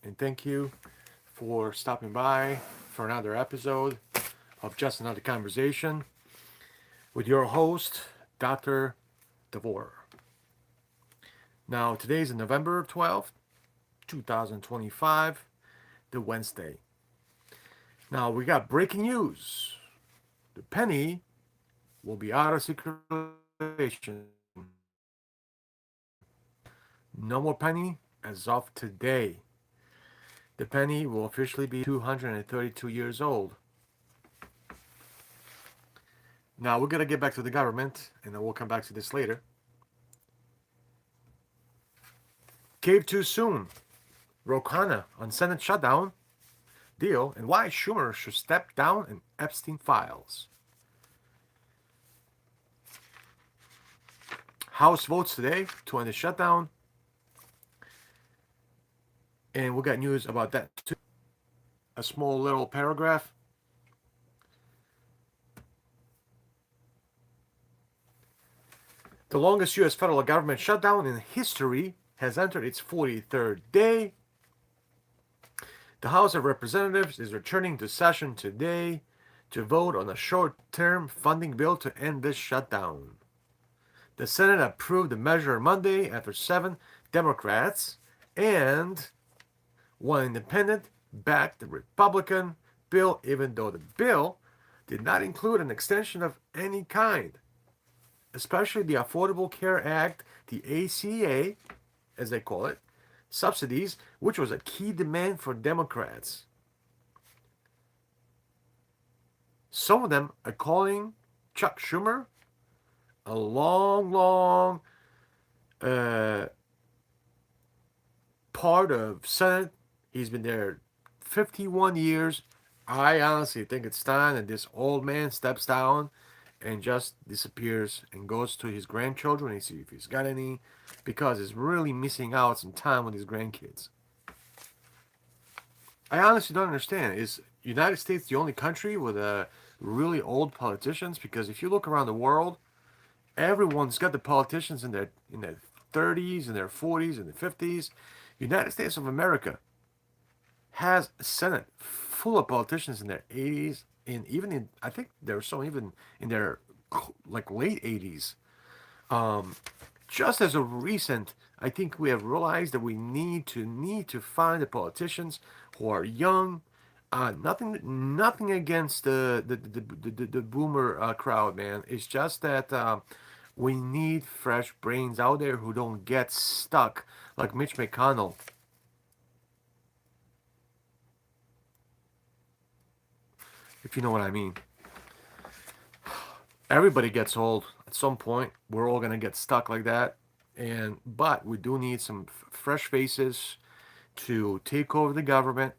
and thank you for stopping by for another episode of Just Another Conversation with your host, Dr. Devore. Now, today's November 12th, 2025, the Wednesday. Now, we got breaking news. The penny will be out of circulation. No more penny as of today. The penny will officially be 232 years old. Now, we're going to get back to the government, and then we'll come back to this later. Cave too soon. Khanna on Senate shutdown deal, and why Schumer should step down in Epstein files. House votes today to end the shutdown, and we got news about that too. A small little paragraph. The longest U.S. federal government shutdown in history has entered its 43rd day. The House of Representatives is returning to session today to vote on a short-term funding bill to end this shutdown. The Senate approved the measure Monday after 7 Democrats and 1 independent backed the Republican bill, even though the bill did not include an extension of any kind, especially the Affordable Care Act, the ACA, as they call it, subsidies, which was a key demand for Democrats. Some of them are calling Chuck Schumer a long part of Senate. He's been there 51 years. I honestly think it's time that this old man steps down and just disappears and goes to his grandchildren and see if he's got any, because he's really missing out some time with his grandkids. I honestly don't understand. Is United States the only country with really old politicians? Because if you look around the world, everyone's got the politicians in their 30s, in their 40s, in their 50s. United States of America has a Senate full of politicians in their 80s, and even in, I think there's some even in their like late 80s. Just as a recent, I think we have realized that we need to find the politicians who are young. Nothing against the boomer crowd, man. It's just that we need fresh brains out there who don't get stuck like Mitch McConnell. If you know what I mean. Everybody gets old at some point. We're all gonna get stuck like that, but we do need some fresh faces to take over the government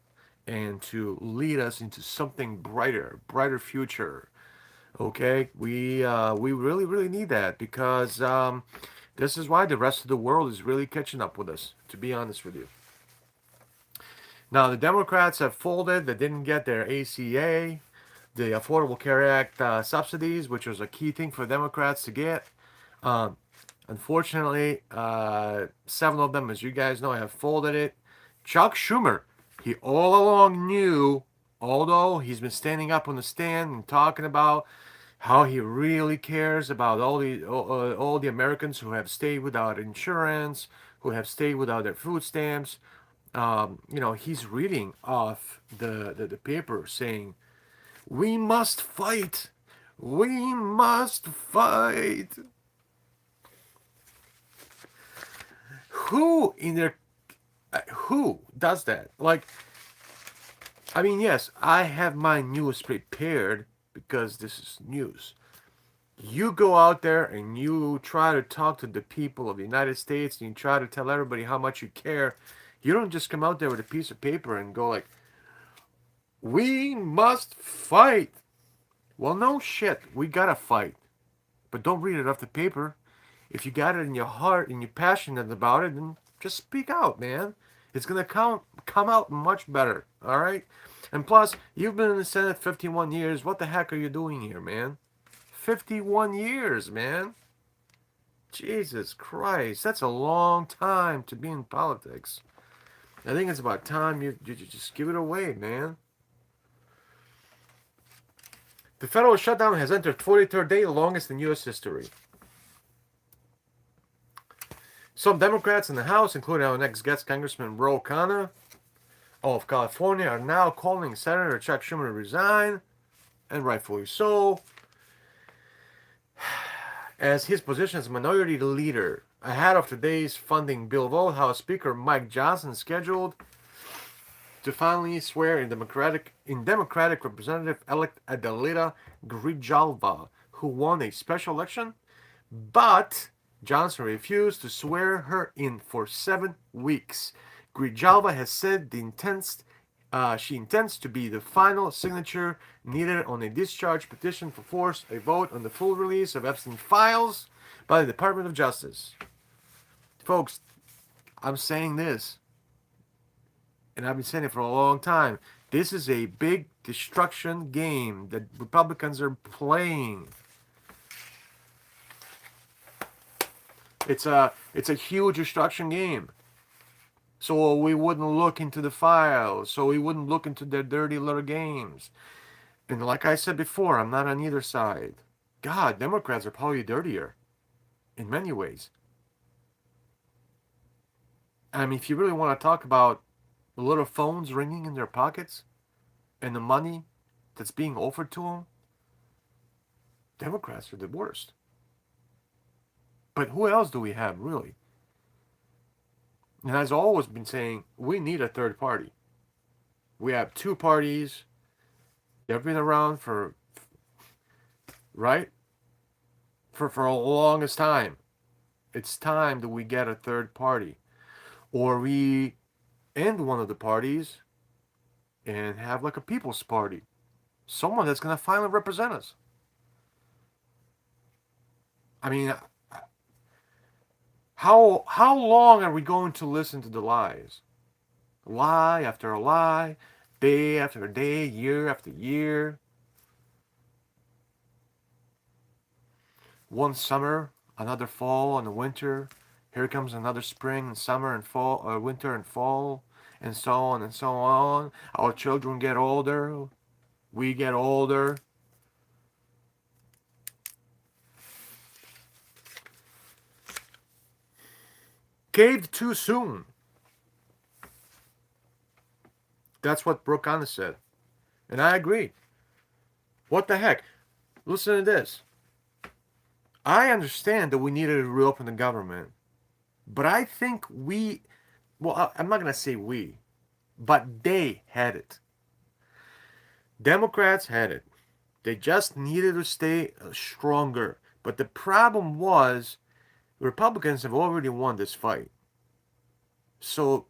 and to lead us into something brighter future. Okay, we really need that, because this is why the rest of the world is really catching up with us. To be honest with you. Now the Democrats have folded. They didn't get their ACA, the Affordable Care Act subsidies, which was a key thing for Democrats to get. Um, Unfortunately, 7 of them, as you guys know, have folded it. Chuck Schumer, he all along knew, although he's been standing up on the stand and talking about how he really cares about all the Americans who have stayed without insurance, who have stayed without their food stamps. He's reading off the paper saying, "We must fight. We must fight." Who in their who does that? Like, I mean, yes, I have my news prepared because this is news. You go out there and you try to talk to the people of the United States and you try to tell everybody how much you care. You don't just come out there with a piece of paper and go like, "We must fight." Well, no shit, we gotta fight. But don't read it off the paper. If you got it in your heart and you're passionate about it, then just speak out, man. It's gonna come out much better, all right? And plus, you've been in the Senate 51 years. What the heck are you doing here, man? 51 years, man. Jesus Christ, that's a long time to be in politics. I think it's about time you just give it away, man. The federal shutdown has entered 43rd day, the longest in U.S. history. Some Democrats in the House, including our next guest, Congressman Khanna of California, are now calling Senator Chuck Schumer to resign, and rightfully so, as his position as minority leader. Ahead of today's funding bill vote, House Speaker Mike Johnson scheduled to finally swear in Democratic Representative-elect Adelita Grijalva, who won a special election, but Johnson refused to swear her in for 7 weeks. Grijalva has said she intends to be the final signature needed on a discharge petition to force a vote on the full release of Epstein files by the Department of Justice. Folks, I'm saying this, and I've been saying it for a long time. This is a big destruction game that Republicans are playing. It's a huge destruction game. So we wouldn't look into the files. So we wouldn't look into their dirty little games. And like I said before, I'm not on either side. God, Democrats are probably dirtier in many ways. I mean, if you really want to talk about the little phones ringing in their pockets and the money that's being offered to them, Democrats are the worst. But who else do we have, really? And as I've always been saying, we need a third party. We have two parties. They've been around for, right? For the longest time. It's time that we get a third party. Or we end one of the parties and have like a people's party. Someone that's going to finally represent us. I mean, how long are we going to listen to the lies? Lie after lie, day after day, year after year. One summer, another fall and a winter. Here comes another spring and summer and fall, winter and fall, and so on and so on. Our children get older. We get older. Caved too soon. That's what Khanna said. And I agree. What the heck? Listen to this. I understand that we needed to reopen the government. But I think I'm not going to say we, but they had it. Democrats had it. They just needed to stay stronger. But the problem was, Republicans have already won this fight. So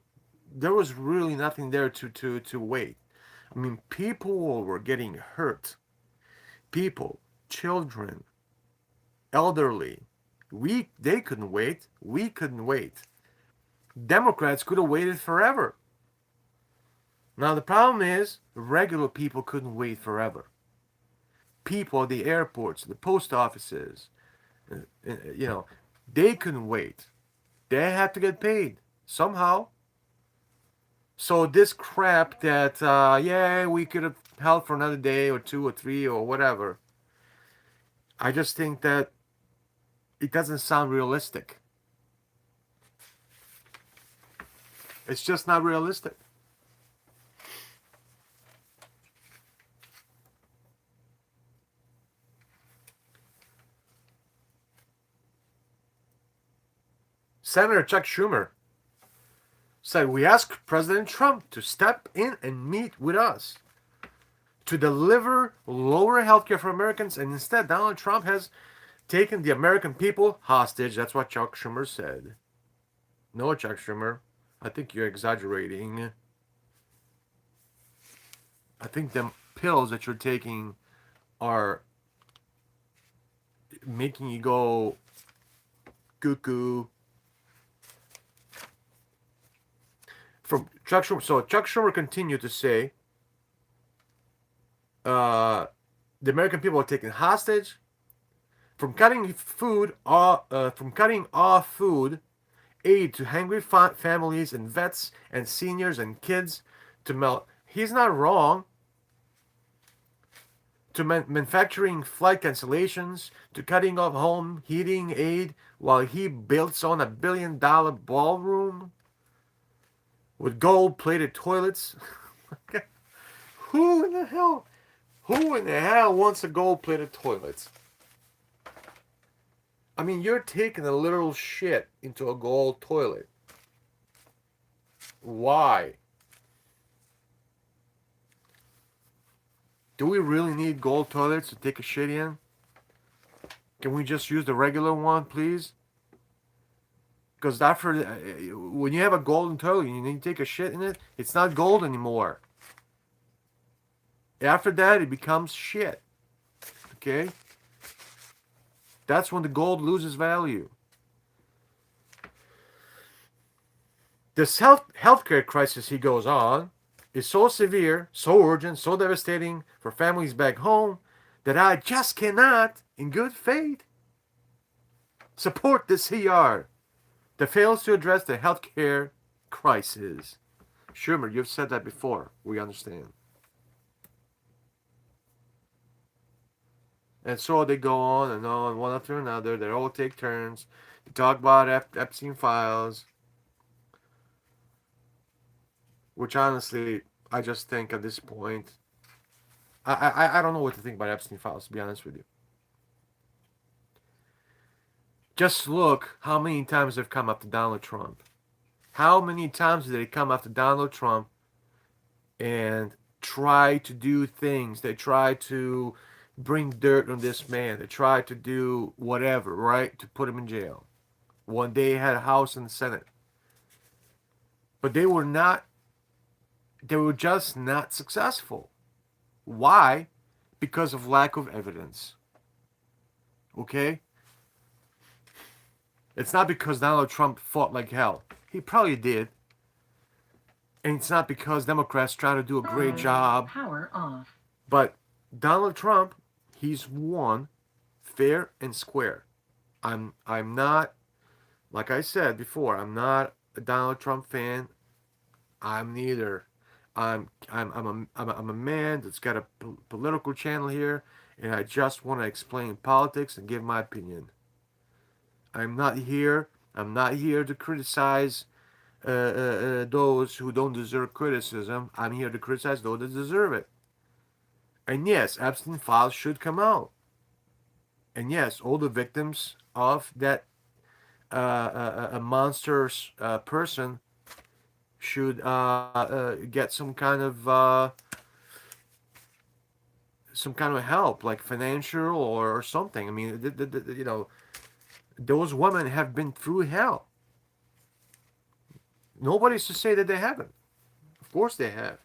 there was really nothing there to wait. I mean, people were getting hurt. People, children, elderly. They couldn't wait. We couldn't wait. Democrats could have waited forever. Now the problem is, regular people couldn't wait forever. People at the airports, the post offices, you know, they couldn't wait. They had to get paid somehow. So this crap that yeah, we could have held for another day or two or three or whatever. I just think that it doesn't sound realistic. It's just not realistic. Senator Chuck Schumer said, "We ask President Trump to step in and meet with us to deliver lower healthcare for Americans, and instead Donald Trump has taken the American people hostage." That's what Chuck Schumer said. No, Chuck Schumer, I think you're exaggerating. I think the pills that you're taking are making you go cuckoo. From Chuck Schumer. So Chuck Schumer continued to say, the American people are taken hostage from cutting off food aid to hungry families and vets and seniors and kids to melt. He's not wrong. To manufacturing flight cancellations, to cutting off home heating aid while he builds on $1 billion ballroom with gold-plated toilets. Who in the hell? Who in the hell wants a gold-plated toilet? I mean, you're taking a literal shit into a gold toilet. Why? Do we really need gold toilets to take a shit in? Can we just use the regular one, please? Because after, when you have a golden toilet, you need to take a shit in it. It's not gold anymore. After that, it becomes shit. Okay? That's when the gold loses value. This healthcare crisis, he goes on, is so severe, so urgent, so devastating for families back home that I just cannot, in good faith, support the CR that fails to address the healthcare crisis. Schumer, you've said that before. We understand. And so they go on and on, one after another. They all take turns to talk about Epstein files, which honestly, I just think at this point, I don't know what to think about Epstein files, to be honest with you. Just look how many times they've come after Donald Trump. How many times did they come after Donald Trump and try to do things? They try to bring dirt on this man. They try to do whatever, right? To put him in jail. One day he had a House and Senate. But they were just not successful. Why? Because of lack of evidence. Okay? It's not because Donald Trump fought like hell. He probably did. And it's not because Democrats try to do a great job. Power off. But Donald Trump, he's won fair and square. I'm not, like I said before, I'm not a Donald Trump fan. I'm neither. I'm a man that's got a political channel here, and I just want to explain politics and give my opinion. I'm not here to criticize those who don't deserve criticism. I'm here to criticize those that deserve it. And yes, Epstein files should come out. And yes, all the victims of that a monstrous person should get some kind of help, like financial or something. I mean, you know, those women have been through hell. Nobody's to say that they haven't. Of course they have.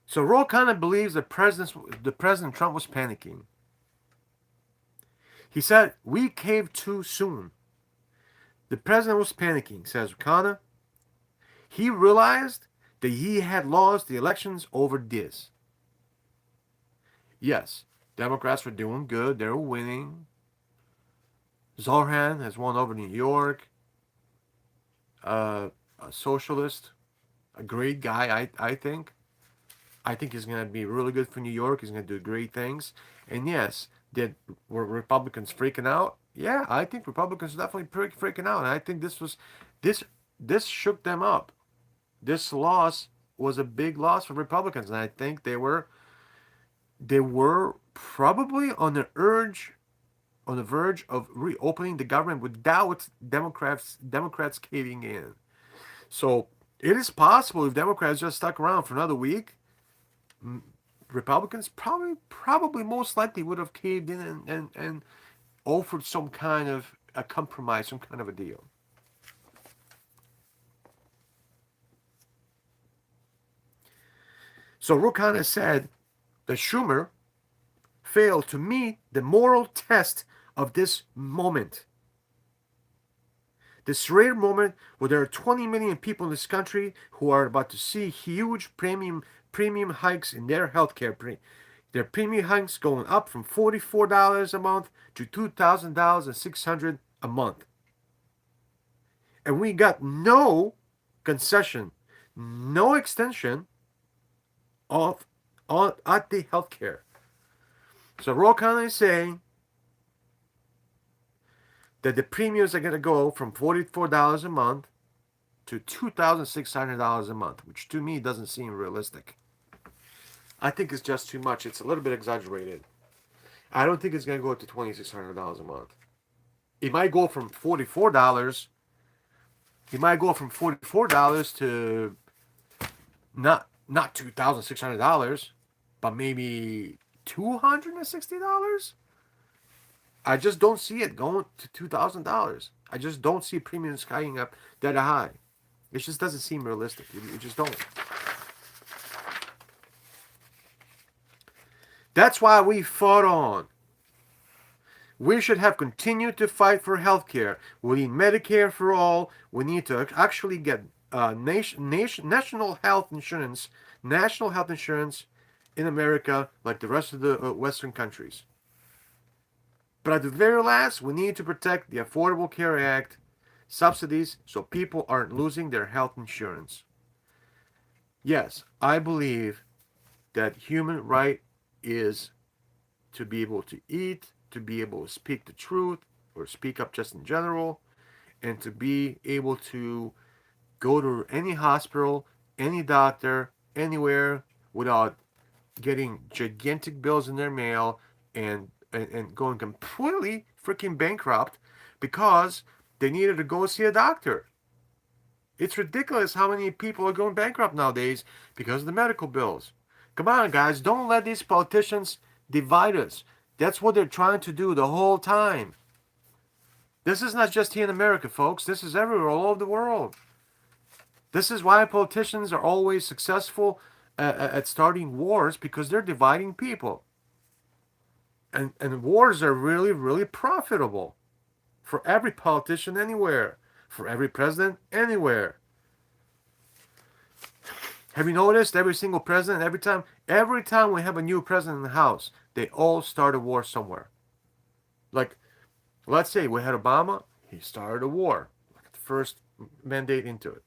So Ro kind of believes that President Trump was panicking. He said, "We caved too soon." The president was panicking, says Khanna. He realized that he had lost the elections over this. Yes, Democrats were doing good. They were winning. Zoran has won over New York. A socialist, a great guy, I think. I think he's going to be really good for New York. He's going to do great things. And yes, were Republicans freaking out? Yeah, I think Republicans are definitely freaking out. And I think this shook them up. This loss was a big loss for Republicans, and I think they were probably on the verge of reopening the government without Democrats caving in. So it is possible if Democrats just stuck around for another week, Republicans probably most likely would have caved in and offered some kind of a compromise, some kind of a deal. So Roukhana said that Schumer failed to meet the moral test of this moment. This rare moment where there are 20 million people in this country who are about to see huge premium hikes in their healthcare. Their premium hikes going up from $44 a month to $2,600 a month. And we got no concession, no extension of on at the healthcare. So Ro Khanna is saying that the premiums are going to go from $44 a month to $2,600 a month, which to me doesn't seem realistic. I think it's just too much. It's a little bit exaggerated. I don't think it's going to go up to $2,600 a month. It might go from $44. It might go from $44 to not $2,600, but maybe $260. I just don't see it going to $2,000. I just don't see premiums skying up that high. It just doesn't seem realistic. You just don't. That's why we fought on. We should have continued to fight for health care. We need Medicare for all. We need to actually get national health insurance in America like the rest of the Western countries. But at the very last, we need to protect the Affordable Care Act subsidies so people aren't losing their health insurance. Yes, I believe that human right is to be able to eat, to be able to speak the truth or speak up just in general, and to be able to go to any hospital, any doctor, anywhere without getting gigantic bills in their mail and going completely freaking bankrupt because they needed to go see a doctor. It's ridiculous how many people are going bankrupt nowadays because of the medical bills. Come on, guys, don't let these politicians divide us. That's what they're trying to do the whole time. This is not just here in America, folks. This is everywhere, all over the world. This is why politicians are always successful at starting wars, because they're dividing people. And wars are really, really profitable for every politician anywhere, for every president anywhere. Have you noticed every single president, every time we have a new president in the House, they all start a war somewhere. Like, let's say we had Obama, he started a war, like the first mandate into it.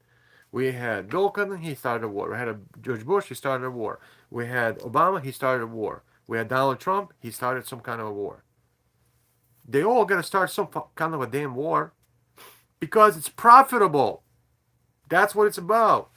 We had Bill Clinton, he started a war. We had George Bush, he started a war. We had Obama, he started a war. We had Donald Trump, he started some kind of a war. They all got to start some kind of a damn war because it's profitable. That's what it's about.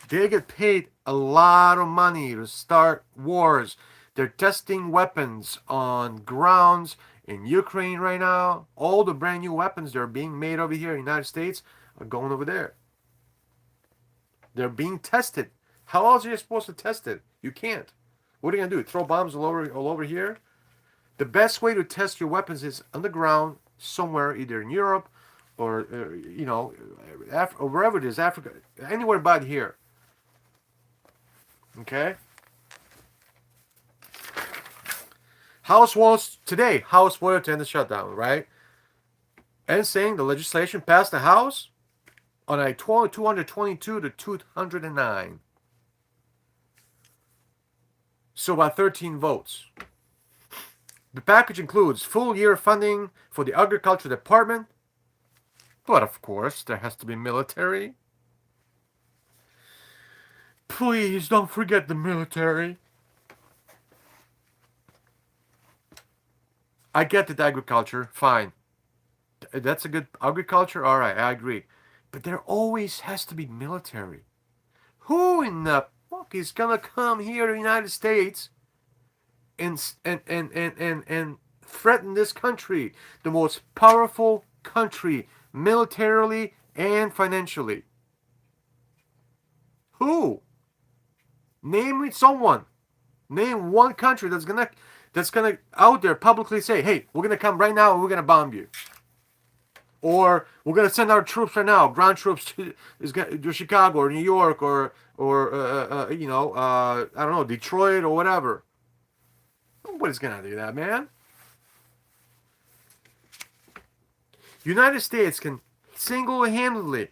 They get paid a lot of money to start wars. They're testing weapons on grounds in Ukraine right now. All the brand new weapons that are being made over here in the United States are going over there. They're being tested. How else are you supposed to test it? You can't. What are you going to do? Throw bombs all over here? The best way to test your weapons is on the ground somewhere, either in Europe or, or wherever it is, Africa, anywhere but here. Okay? House votes today. House voted to end the shutdown, right? And saying the legislation passed the House on a 222 to 209. So about 13 votes. The package includes full year funding for the Agriculture Department, but of course there has to be military. Please don't forget the military. I get that agriculture, fine. That's a good agriculture, all right, I agree. But there always has to be military. Who in the fuck is gonna come here to the United States and threaten this country, the most powerful country militarily and financially? Who? Name me someone. Name one country that's gonna out there publicly say, "Hey, we're gonna come right now and we're gonna bomb you," or "We're gonna send our troops right now, ground troops to Chicago or New York or I don't know, Detroit or whatever." Nobody's gonna do that, man. United States can single-handedly,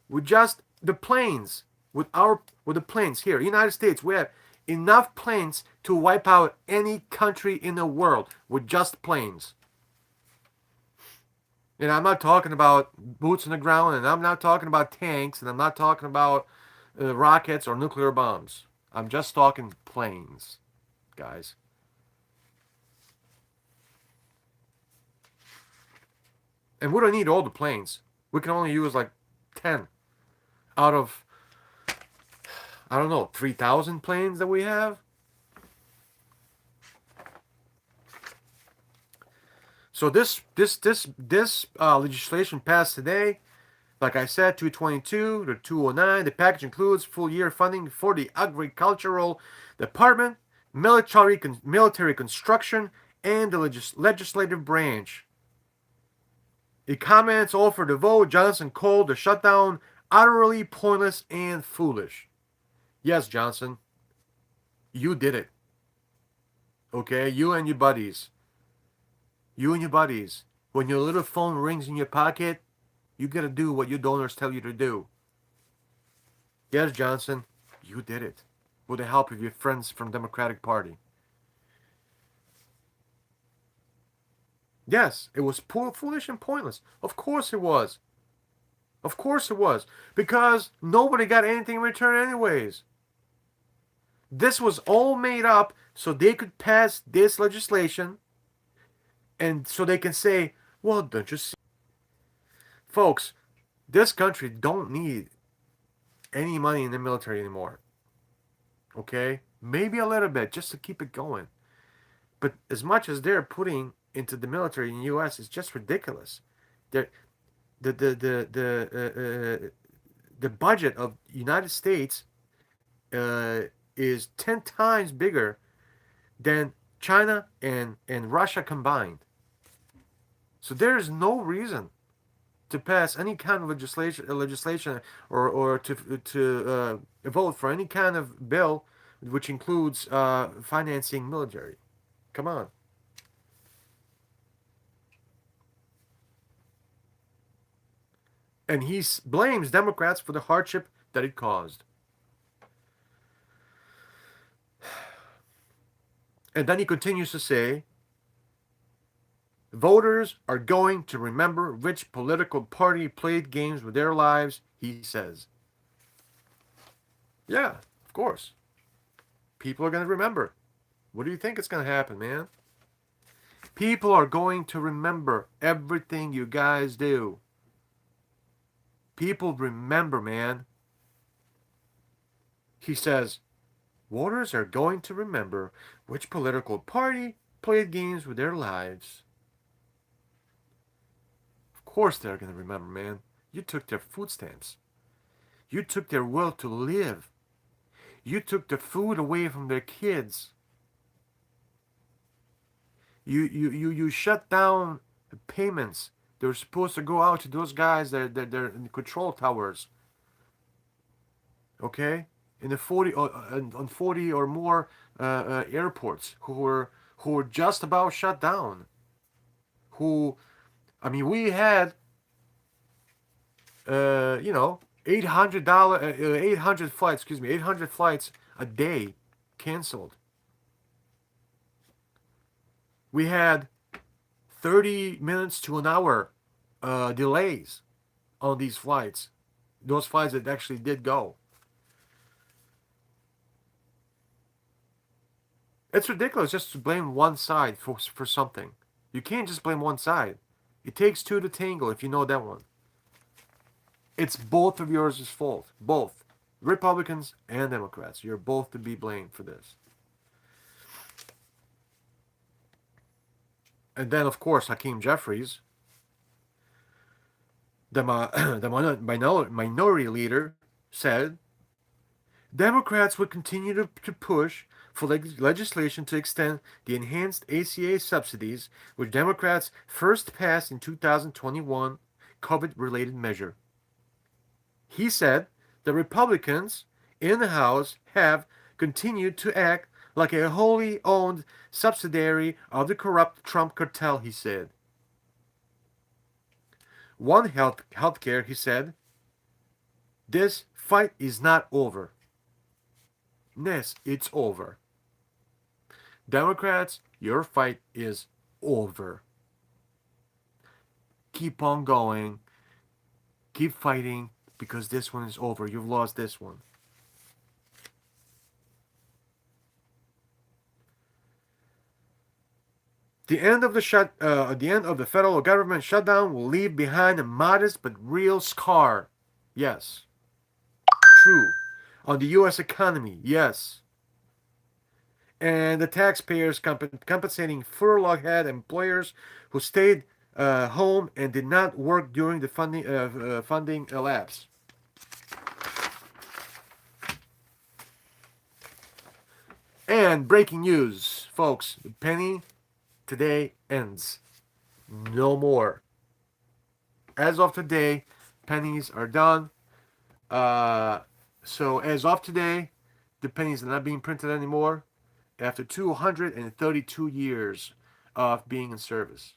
with just the planes, with the planes here, United States, we have enough planes to wipe out any country in the world with just planes. And I'm not talking about boots on the ground, and I'm not talking about tanks, and I'm not talking about rockets or nuclear bombs. I'm just talking planes, guys. And we don't need all the planes. We can only use like 10 out of, I don't know, 3,000 planes that we have. So this legislation passed today. Like I said, 222 to 209. The package includes full year funding for the Agricultural Department, military construction, and the legislative branch. In comments offered the vote, Johnson called the shutdown utterly pointless and foolish. Yes, Johnson, you did it. Okay, you and your buddies. You and your buddies. When your little phone rings in your pocket, you gotta do what your donors tell you to do. Yes, Johnson, you did it. With the help of your friends from Democratic Party. Yes, it was foolish and pointless. Of course it was. Of course it was. Because nobody got anything in return anyways. This was all made up so they could pass this legislation and so they can say, well, don't you see? Folks, this country don't need any money in the military anymore. Okay? Maybe a little bit just to keep it going. But as much as they're putting into the military in the U.S. is just ridiculous. They're, the budget of the United States is 10 times bigger than China and Russia combined. So there is no reason to pass any kind of legislation or to vote for any kind of bill which includes financing military. Come on. And he blames Democrats for the hardship that it caused. And then he continues to say, voters are going to remember which political party played games with their lives, he says. Yeah, of course. People are going to remember. What do you think is going to happen, man? People are going to remember everything you guys do. People remember, man. He says, voters are going to remember which political party played games with their lives. Of course they're going to remember, man. You took their food stamps. You took their will to live. You took the food away from their kids. You shut down the payments that were supposed to go out to those guys that they're in the control towers. Okay? In the 40 on 40 or more airports who were just about shut down. Who, I mean, we had 800 flights, 800 flights a day canceled. We had 30 minutes to an hour delays on these flights. Those flights that actually did go. It's ridiculous just to blame one side for something. You can't just blame one side. It takes two to tangle, if you know that one. It's both of yours' fault. Both. Republicans and Democrats. You're both to be blamed for this. And then, of course, Hakeem Jeffries, the minority leader, said Democrats would continue to push for legislation to extend the enhanced ACA subsidies, which Democrats first passed in 2021 COVID-related measure. He said the Republicans in the House have continued to act like a wholly owned subsidiary of the corrupt Trump cartel, he said. One healthcare, he said, This fight is not over. Yes, it's over. Democrats, your fight is over. Keep on going. Keep fighting because this one is over. You've lost this one. The end of the federal government shutdown will leave behind a modest but real scar. Yes, true. On the U.S. economy, yes. And the taxpayers compensating furloughed employers who stayed home and did not work during the funding elapse. And breaking news, folks: the penny today ends. No more. As of today, pennies are done. Uh, so as of today, the pennies are not being printed anymore after 232 years of being in service.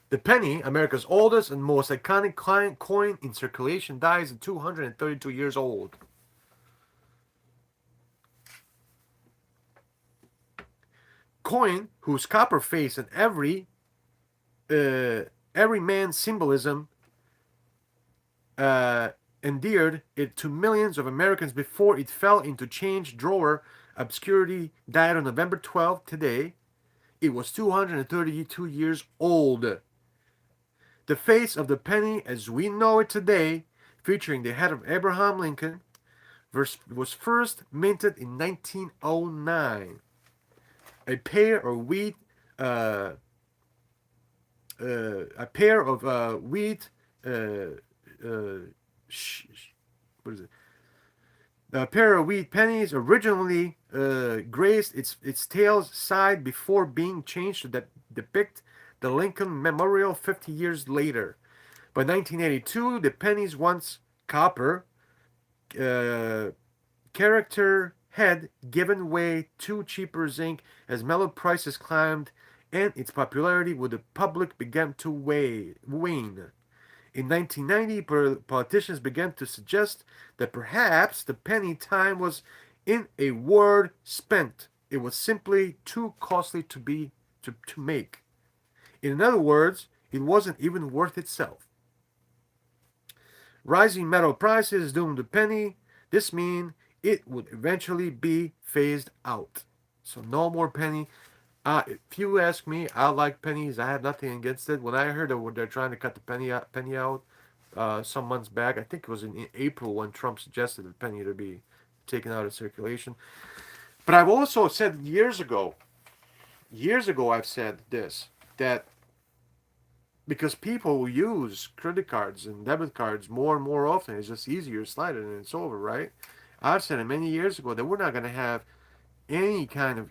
The penny, America's oldest and most iconic coin in circulation, dies at 232 years old. Coin whose copper face and every man's symbolism uh, endeared it to millions of Americans before it fell into change drawer obscurity, died on November 12th today. It was 232 years old. The face of the penny as we know it today, featuring the head of Abraham Lincoln, was first minted in 1909. A pair of wheat, uh, a pair of wheat, sh- what is it? A pair of wheat pennies originally graced its tail's side before being changed to depict the Lincoln Memorial 50 years later. By 1982, the penny's once copper uh, character had given way to cheaper zinc as metal prices climbed and its popularity with the public began to wane. In 1990, politicians began to suggest that perhaps the penny time was in a word spent. It was simply too costly to make. In other words, it wasn't even worth itself. Rising metal prices doomed the penny. This means it would eventually be phased out. So no more penny. If you ask me, I like pennies. I have nothing against it. When I heard that they're trying to cut the penny out some months back, I think it was in April when Trump suggested the penny to be taken out of circulation. But I've also said years ago, I've said this, that because people use credit cards and debit cards more and more often, it's just easier to slide it and it's over, right? I've said it many years ago that we're not going to have any kind of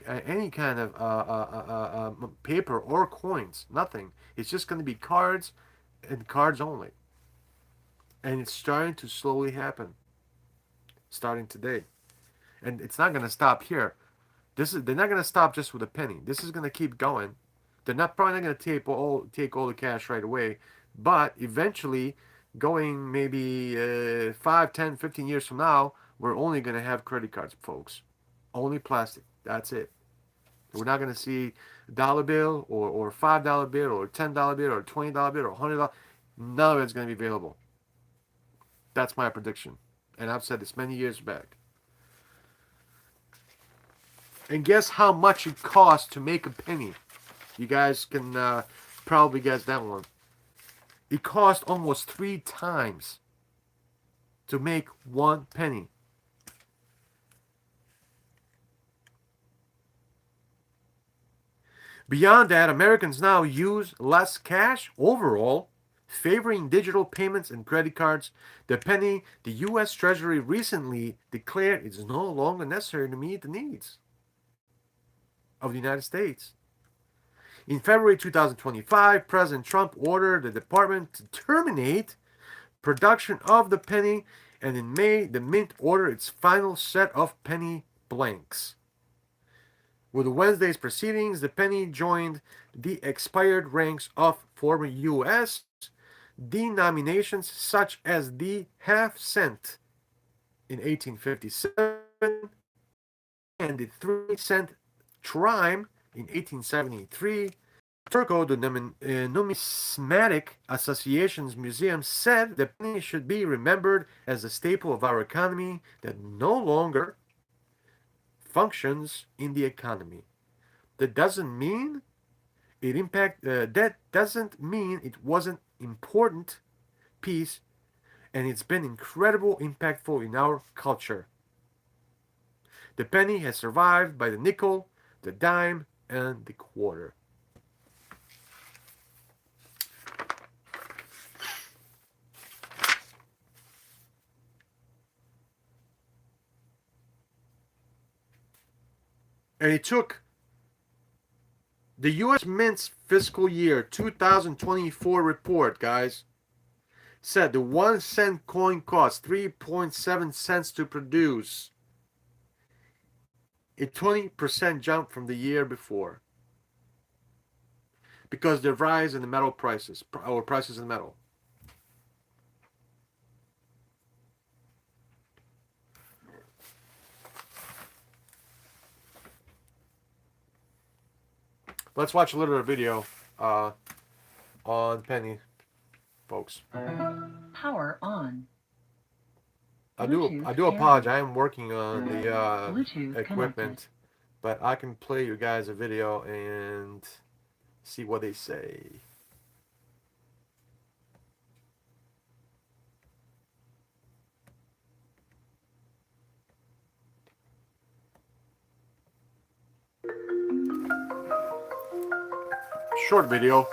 paper or coins. Nothing. It's just going to be cards and cards only. And it's starting to slowly happen, starting today. And it's not going to stop here. They're not going to stop just with a penny. This is going to keep going. They're not probably not going to take all the cash right away, but eventually, going maybe 5, 10, 15 years from now, we're only going to have credit cards, folks. Only plastic. That's it. We're not going to see a dollar bill or $5 bill or $10 bill or $20 bill or $100. None of it's going to be available. That's my prediction, and I've said this many years back. And guess how much it costs to make a penny? You guys can probably guess that one. It cost almost 3 times to make one penny. Beyond that, Americans now use less cash overall, favoring digital payments and credit cards. The penny, the U.S. Treasury recently declared it's no longer necessary to meet the needs of the United States. In February 2025, President Trump ordered the department to terminate production of the penny, and in May, the Mint ordered its final set of penny blanks. With Wednesday's proceedings, the penny joined the expired ranks of former U.S. denominations such as the half cent in 1857 and the 3-cent trime in 1873. Turco, the Numismatic Association's museum, said the penny should be remembered as a staple of our economy that no longer functions in the economy. That doesn't mean that doesn't mean it wasn't important piece, and it's been incredible impactful in our culture. The penny has survived by the nickel, the dime, and the quarter. And it took the U.S. Mint's fiscal year 2024 report, guys, said the 1 cent coin cost 3.7 cents to produce, a 20% jump from the year before, because the rise in the metal prices, our prices in metal. Let's watch a little bit of video on penny, folks. Power on. I do apologize. I am working on the equipment, connected. But I can play you guys a video and see what they say. Short video.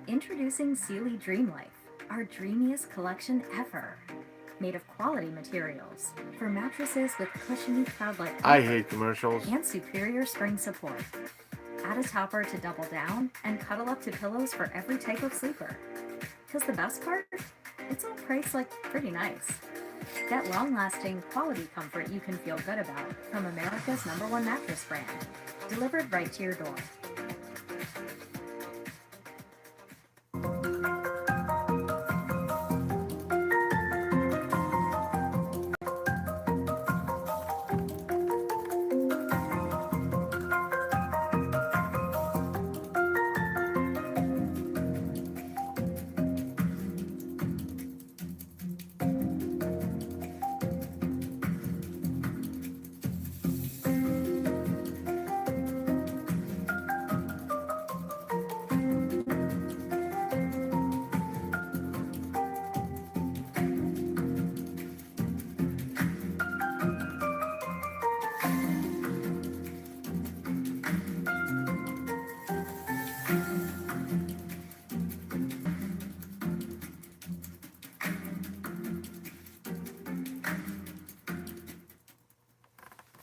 Introducing Sealy Dream Life, our dreamiest collection ever. Made of quality materials for mattresses with cushiony cloud-like comfort. I hate commercials. And superior spring support. Add a topper to double down and cuddle up to pillows for every type of sleeper. Because the best part? It's all priced like pretty nice. Get long-lasting, quality comfort you can feel good about from America's #1 mattress brand. Delivered right to your door.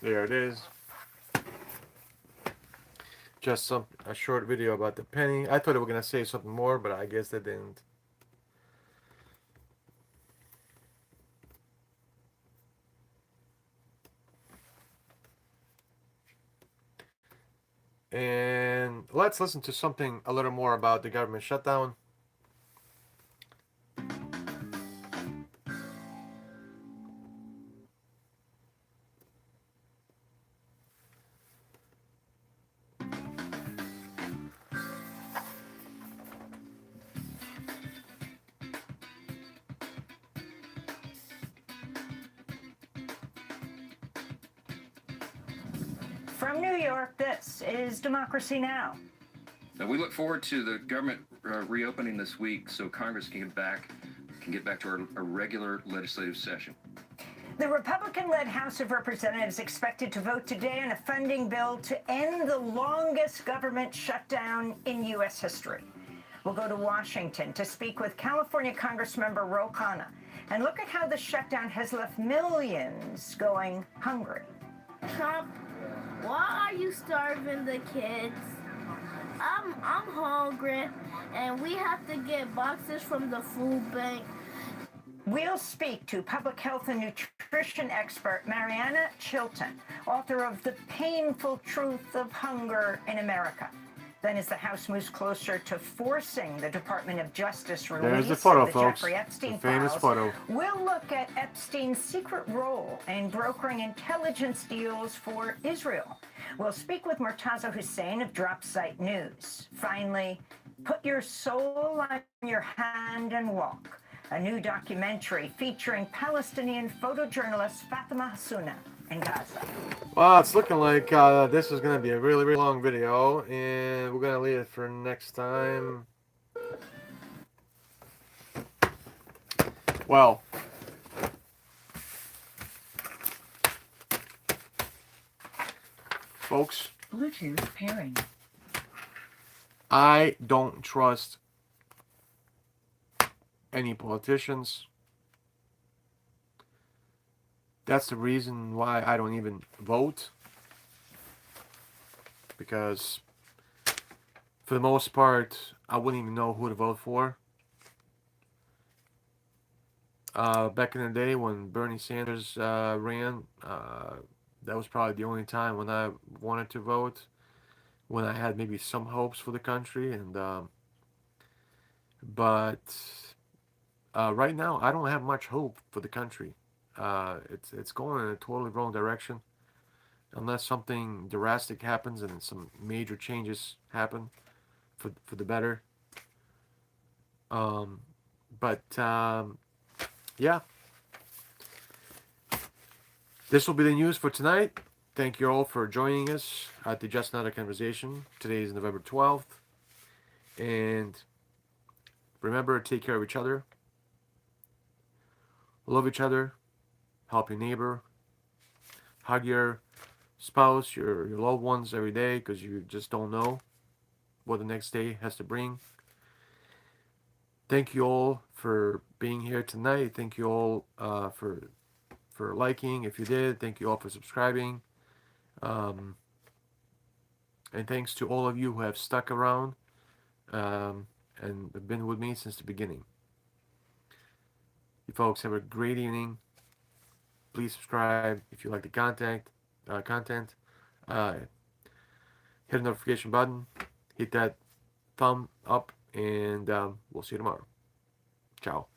There it is. Just a short video about the penny. I thought they were gonna say something more, but I guess they didn't. And let's listen to something a little more about the government shutdown. From New York, this is Democracy Now! Now we look forward to the government reopening this week so Congress can get back to our regular legislative session. The Republican-led House of Representatives expected to vote today on a funding bill to end the longest government shutdown in U.S. history. We'll go to Washington to speak with California Congressmember Khanna and look at how the shutdown has left millions going hungry. Trump, why are you starving the kids? I'm hungry, and we have to get boxes from the food bank. We'll speak to public health and nutrition expert Mariana Chilton, author of The Painful Truth of Hunger in America. Then, as the House moves closer to forcing the Department of Justice release There's the photo, of the folks. Jeffrey Epstein The famous files, photo. we'll look at Epstein's secret role in brokering intelligence deals for Israel. We'll speak with Murtaza Hussein of Drop Site News. Finally, Put Your Soul on Your Hand and Walk, a new documentary featuring Palestinian photojournalist Fatima Hassouna in Gaza. Well, it's looking like this is going to be a really, really long video, and we're going to leave it for next time. Well, folks, Bluetooth pairing. I don't trust any politicians. That's the reason why I don't even vote. Because for the most part, I wouldn't even know who to vote for. Back in the day when Bernie Sanders ran, that was probably the only time when I wanted to vote, when I had maybe some hopes for the country. But right now, I don't have much hope for the country. It's going in a totally wrong direction, unless something drastic happens and some major changes happen for the better. Yeah, this will be the news for tonight. Thank you all for joining us at the Just Another Conversation. Today is November 12th, and remember to take care of each other, love each other, help your neighbor, hug your spouse, your loved ones every day, because you just don't know what the next day has to bring. Thank you all for being here tonight. Thank you all for liking, if you did. Thank you all for subscribing. And thanks to all of you who have stuck around and have been with me since the beginning. You folks have a great evening. Please subscribe if you like the content. Hit the notification button. Hit that thumb up, and we'll see you tomorrow. Ciao.